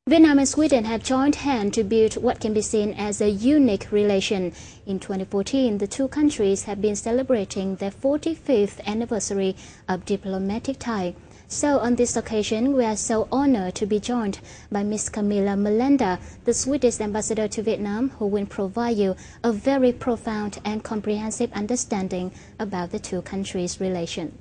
Vietnam and Sweden have joined hands to build what can be seen as a unique relation. In 2014, the two countries have been celebrating their 45th anniversary of diplomatic tie. So on this occasion, we are so honored to be joined by Ms. Camilla Melenda, the Swedish ambassador to Vietnam, who will provide you a very profound and comprehensive understanding about the two countries' relation.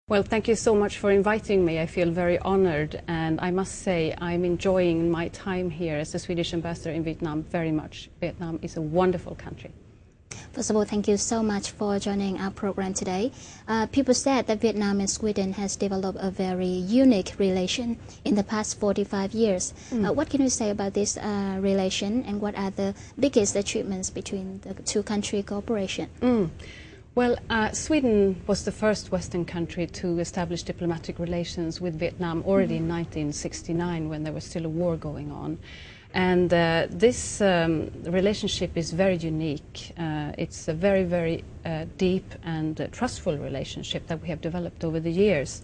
Well, thank you so much for inviting me. I feel very honored, and I must say I'm enjoying my time here as the Swedish ambassador in Vietnam very much. Vietnam is a wonderful country. First of all, thank you so much for joining our program today. People said that Vietnam and Sweden has developed a very unique relation in the past 45 years. What can you say about this relation, and what are the biggest achievements between the two country cooperation? Well, Sweden was the first Western country to establish diplomatic relations with Vietnam already in 1969, when there was still a war going on. And this relationship is very unique. It's a very, very deep and trustful relationship that we have developed over the years.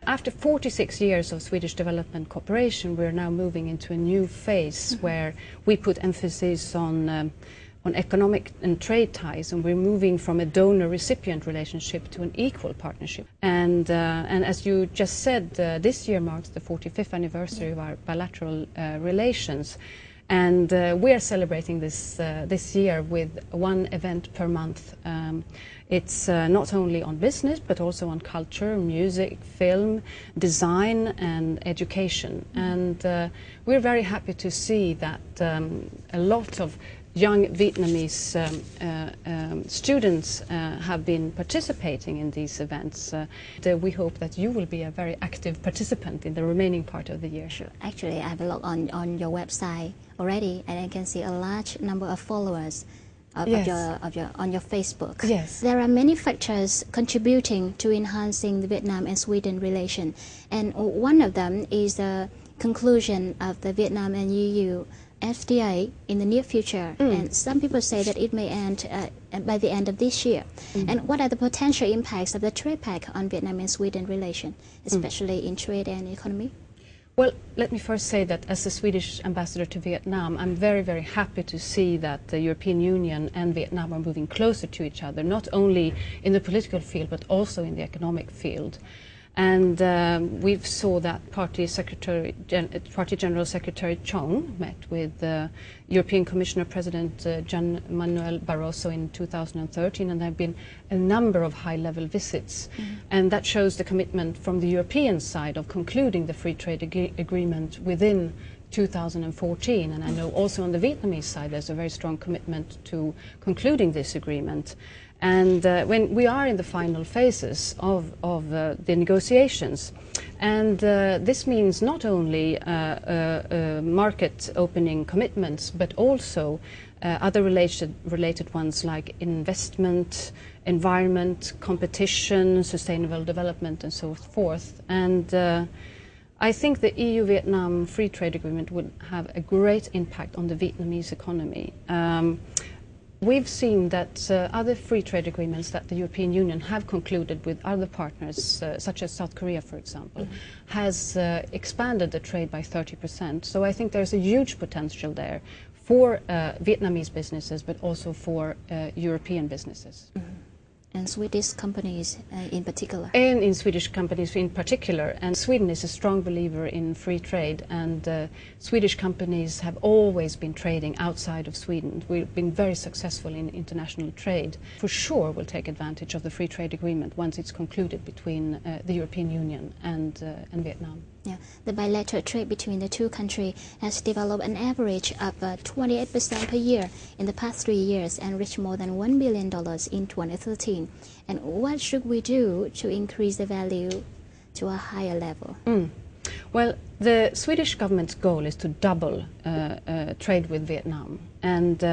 After 46 years of Swedish development cooperation, we're now moving into a new phase where we put emphasis on economic and trade ties, and we're moving from a donor-recipient relationship to an equal partnership. And as you just said, this year marks the 45th anniversary of our bilateral relations, and we are celebrating this year with one event per month. It's not only on business, but also on culture, music, film, design, and education. And we're very happy to see that a lot of young Vietnamese students have been participating in these events. We hope that you will be a very active participant in the remaining part of the year. Sure. Actually, I have logged on your website already, and I can see a large number of followers on your Facebook. Yes. There are many factors contributing to enhancing the Vietnam and Sweden relation, and one of them is the conclusion of the Vietnam and EU FTA in the near future, and some people say that it may end by the end of this year. And what are the potential impacts of the trade pact on Vietnam and Sweden relation, especially in trade and economy? Well, let me first say that as the Swedish ambassador to Vietnam, I'm very, very happy to see that the European Union and Vietnam are moving closer to each other, not only in the political field, but also in the economic field. And we saw that Party General Secretary Chong met with European Commissioner President Gian Manuel Barroso in 2013, and there have been a number of high-level visits. And that shows the commitment from the European side of concluding the free trade agreement within 2014. And I know also on the Vietnamese side there's a very strong commitment to concluding this agreement. And when we are in the final phases of the negotiations, and this means not only market opening commitments, but also other related ones like investment, environment, competition, sustainable development, and so forth. And I think the EU-Vietnam Free Trade Agreement would have a great impact on the Vietnamese economy. We've seen that other free trade agreements that the European Union have concluded with other partners, such as South Korea, for example, has expanded the trade by 30%. So I think there's a huge potential there for Vietnamese businesses, but also for European businesses. And Swedish companies in particular. And in Swedish companies in particular. And Sweden is a strong believer in free trade, and Swedish companies have always been trading outside of Sweden. We've been very successful in international trade. For sure we'll take advantage of the free trade agreement once it's concluded between the European Union and Vietnam. Yeah, the bilateral trade between the two countries has developed an average of 28% per year in the past 3 years and reached more than $1 billion in 2013. And what should we do to increase the value to a higher level? Well, the Swedish government's goal is to double trade with Vietnam. And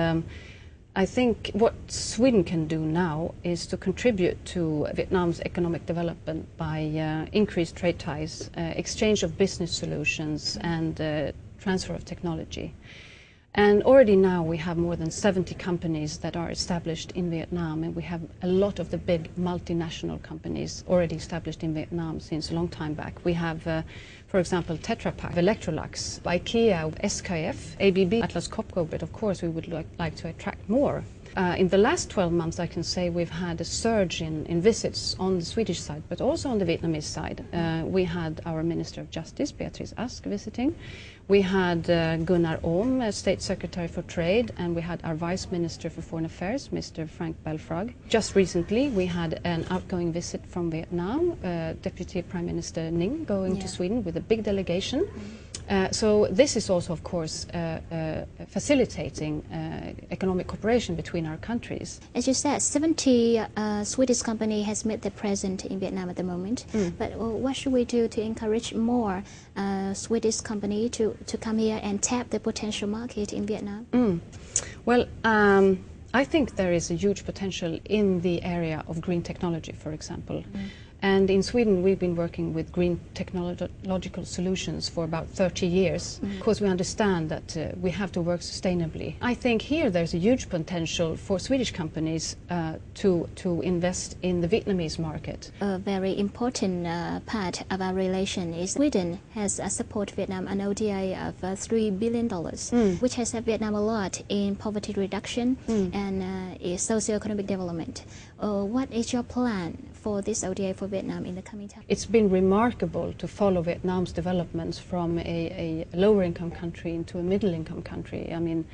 I think what Sweden can do now is to contribute to Vietnam's economic development by increased trade ties, exchange of business solutions, and transfer of technology. And already now we have more than 70 companies that are established in Vietnam, and we have a lot of the big multinational companies already established in Vietnam since a long time back. We have, for example, Tetra Pak, Electrolux, IKEA, SKF, ABB, Atlas Copco, but of course we would like to attract more. In the last 12 months, I can say we've had a surge in visits on the Swedish side, but also on the Vietnamese side. We had our Minister of Justice, Beatrice Ask, visiting. We had Gunnar Ohm, State Secretary for Trade, and we had our Vice Minister for Foreign Affairs, Mr. Frank Belfrage. Just recently, we had an outgoing visit from Vietnam, Deputy Prime Minister Ninh going to Sweden with a big delegation. So this is also, of course, facilitating economic cooperation between our countries. As you said, 70 Swedish companies has made their presence in Vietnam at the moment. But what should we do to encourage more Swedish companies to come here and tap the potential market in Vietnam? Well, I think there is a huge potential in the area of green technology, for example. And in Sweden, we've been working with green technological solutions for about 30 years. Of course, we understand that we have to work sustainably. I think here there's a huge potential for Swedish companies to invest in the Vietnamese market. A very important part of our relation is Sweden has supported Vietnam an ODA of $3 billion, which has helped Vietnam a lot in poverty reduction and socio-economic development. What is your plan for this ODA for Vietnam in the coming time? It's been remarkable to follow Vietnam's developments from a lower income country into a middle income country. I mean,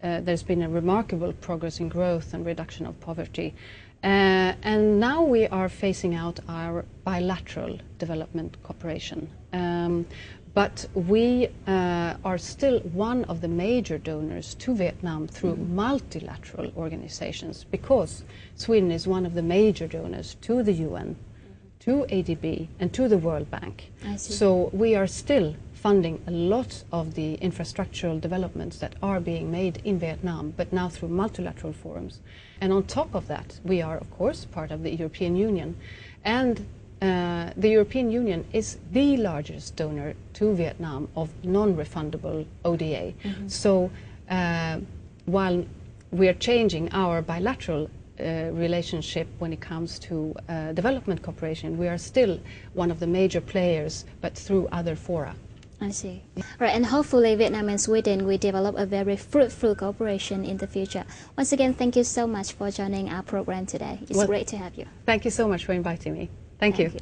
there's been a remarkable progress in growth and reduction of poverty. And now we are phasing out our bilateral development cooperation. But we are still one of the major donors to Vietnam through multilateral organizations, because Sweden is one of the major donors to the UN, to ADB, and to the World Bank. I see. So we are still funding a lot of the infrastructural developments that are being made in Vietnam, but now through multilateral forums. And on top of that, we are, of course, part of the European Union. And the European Union is the largest donor to Vietnam of non-refundable ODA. So while we are changing our bilateral relationship when it comes to development cooperation, we are still one of the major players, but through other fora. I see. Right, and hopefully Vietnam and Sweden will develop a very fruitful cooperation in the future. Once again, thank you so much for joining our program today. It's great to have you. Thank you so much for inviting me. Thank you.